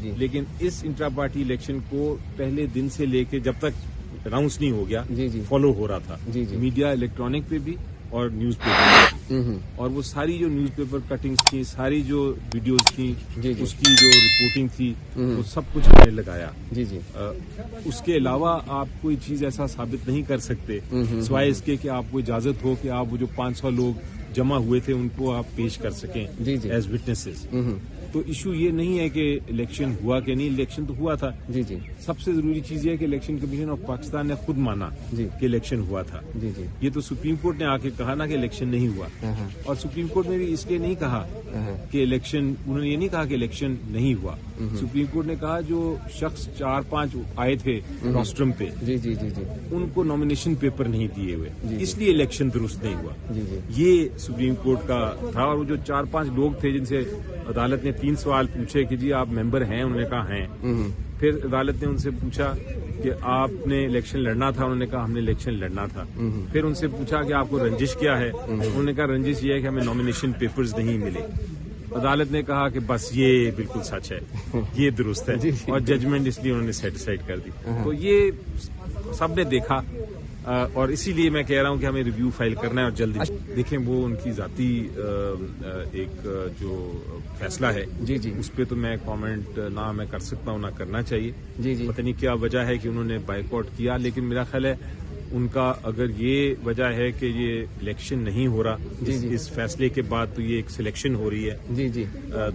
جی. لیکن اس intra party election کو پہلے دن سے لے کے جب تک اناؤنس نہیں ہو گیا جی جی فالو ہو رہا تھا. جی جی میڈیا الیکٹرانک پہ بھی اور نیوز پیپر پہ بھی. اور وہ ساری جو نیوز پیپر کٹنگز تھیں، ساری جو ویڈیوز تھیں، جی جی اس کی جو رپورٹنگ تھی، وہ سب کچھ ہم نے لگایا. جی جی اس کے علاوہ آپ کوئی چیز ایسا ثابت نہیں کر سکتے سوائے اس کے کہ آپ کو اجازت ہو کہ آپ وہ جو 500 لوگ جمع ہوئے تھے ان کو آپ پیش کر سکیں جی جی ایز وٹنسز. تو ایشو یہ نہیں ہے کہ الیکشن ہوا کہ نہیں، الیکشن تو ہوا تھا. جی جی سب سے ضروری چیز یہ ہے کہ الیکشن کمیشن آف پاکستان نے خود مانا جی کہ الیکشن ہوا تھا. جی جی یہ تو سپریم کورٹ نے آ کے کہا نا کہ الیکشن نہیں ہوا. اور سپریم کورٹ نے بھی اس لیے نہیں کہا کہ الیکشن، انہوں نے یہ نہیں کہا کہ الیکشن نہیں ہوا. سپریم کورٹ نے کہا جو شخص 4-5 آئے تھے روسٹرم پہ، جی جی جی جی ان کو نامینیشن پیپر نہیں دیے ہوئے، جی اس لیے الیکشن درست نہیں ہوا. جی جی یہ سپریم کورٹ کا تھا. اور وہ جو 4-5 لوگ تھے جن سے عدالت نے 3 سوال پوچھے کہ جی آپ ممبر ہیں، انہوں نے کہا ہیں. پھر عدالت نے ان سے پوچھا کہ آپ نے الیکشن لڑنا تھا، انہوں نے کہا ہم نے الیکشن لڑنا تھا. پھر ان سے پوچھا کہ آپ کو رنجش کیا ہے، انہوں نے کہا رنجش یہ ہے کہ ہمیں نامینیشن پیپرز نہیں ملے. عدالت نے کہا کہ بس یہ بالکل سچ ہے، یہ درست ہے، اور ججمنٹ اس لیے انہوں نے سیٹسفائڈ کر دی. تو یہ سب نے دیکھا، اور اسی لیے میں کہہ رہا ہوں کہ ہمیں ریویو فائل کرنا ہے اور جلدی. دیکھیں وہ ان کی ذاتی ایک جو فیصلہ ہے، جی جی اس پہ تو میں کامنٹ نہ میں کر سکتا ہوں نہ کرنا چاہیے. جی جی پتہ نہیں کیا وجہ ہے کہ انہوں نے بائیک آؤٹ کیا، لیکن میرا خیال ہے ان کا اگر یہ وجہ ہے کہ یہ الیکشن نہیں ہو رہا اس فیصلے کے بعد، تو یہ ایک سلیکشن ہو رہی ہے. جی جی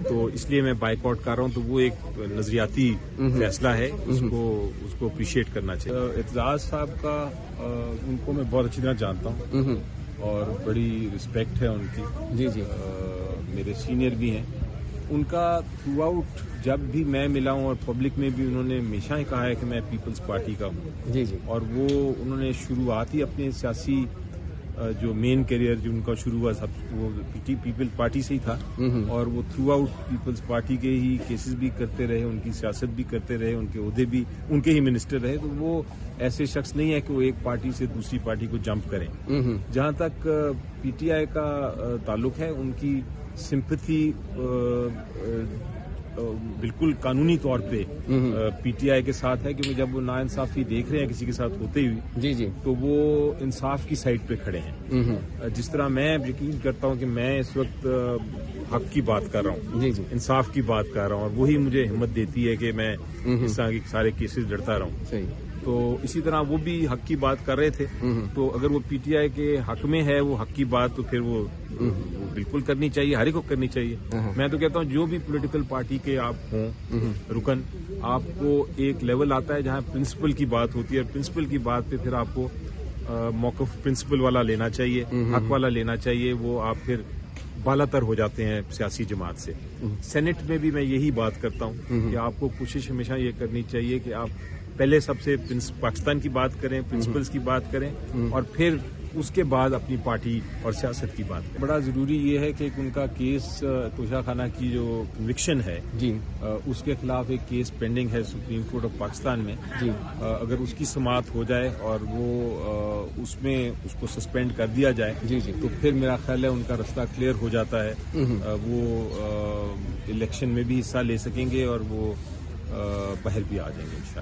تو اس لیے میں بائیک آؤٹ کر رہا ہوں. تو وہ ایک نظریاتی فیصلہ ہے، اس کو اپریشیٹ کرنا چاہیے. اعتزاز صاحب کا ان کو میں بہت اچھی طرح جانتا ہوں اور بڑی رسپیکٹ ہے ان کی. جی جی میرے سینئر بھی ہیں. ان کا تھرو آؤٹ جب بھی میں ملا ہوں اور پبلک میں بھی انہوں نے ہمیشہ ہی کہا ہے کہ میں پیپلز پارٹی کا ہوں. جی جی اور وہ انہوں نے شروعات ہی اپنے سیاسی جو مین کیریئر جو ان کا شروع ہوا وہ پیپل پارٹی سے ہی تھا. اور وہ تھرو آؤٹ پیپلز پارٹی کے ہی کیسز بھی کرتے رہے، ان کی سیاست بھی کرتے رہے، ان کے عہدے بھی ان کے ہی منسٹر رہے. تو وہ ایسے شخص نہیں ہے کہ وہ ایک پارٹی سے دوسری پارٹی کو جمپ کریں. جہاں تک پی ٹی آئی کا تعلق ہے، ان کی سمپتھی بالکل قانونی طور پہ پی ٹی آئی کے ساتھ ہے، کیونکہ جب وہ ناانصافی دیکھ رہے ہیں کسی کے ساتھ ہوتے ہوئی، جی جی تو وہ انصاف کی سائڈ پہ کھڑے ہیں. جس طرح میں یقین کرتا ہوں کہ میں اس وقت حق کی بات کر رہا ہوں، جی جی انصاف کی بات کر رہا ہوں، اور وہی مجھے ہمت دیتی ہے کہ میں اس طرح کے سارے کیسز لڑتا رہا ہوں. صحیح. تو اسی طرح وہ بھی حق کی بات کر رہے تھے. تو اگر وہ پی ٹی آئی کے حق میں ہے وہ حق کی بات، تو پھر وہ بالکل کرنی چاہیے، ہر ایک کو کرنی چاہیے. میں تو کہتا ہوں جو بھی پولیٹیکل پارٹی کے آپ ہوں رکن، آپ کو ایک لیول آتا ہے جہاں پرنسپل کی بات ہوتی ہے، اور پرنسپل کی بات پہ پھر آپ کو موقف پرنسپل والا لینا چاہیے، حق والا لینا چاہیے. وہ آپ پھر بالا تر ہو جاتے ہیں سیاسی جماعت سے. سینٹ میں بھی میں یہی بات کرتا ہوں کہ آپ کو کوشش ہمیشہ یہ کرنی چاہیے کہ آپ پہلے سب سے پاکستان کی بات کریں، پرنسپلز کی بات کریں، اور پھر اس کے بعد اپنی پارٹی اور سیاست کی بات کریں. بڑا ضروری یہ ہے کہ ان کا کیس توشہ خانہ کی جو کنوکشن ہے، جی اس کے خلاف ایک کیس پینڈنگ ہے سپریم کورٹ آف پاکستان میں. جی اگر اس کی سماعت ہو جائے اور وہ اس میں اس کو سسپینڈ کر دیا جائے، جی جی تو پھر میرا خیال ہے ان کا رستہ کلیئر ہو جاتا ہے. وہ الیکشن میں بھی حصہ لے سکیں گے اور وہ باہر بھی آ جائیں گے انشاءاللہ.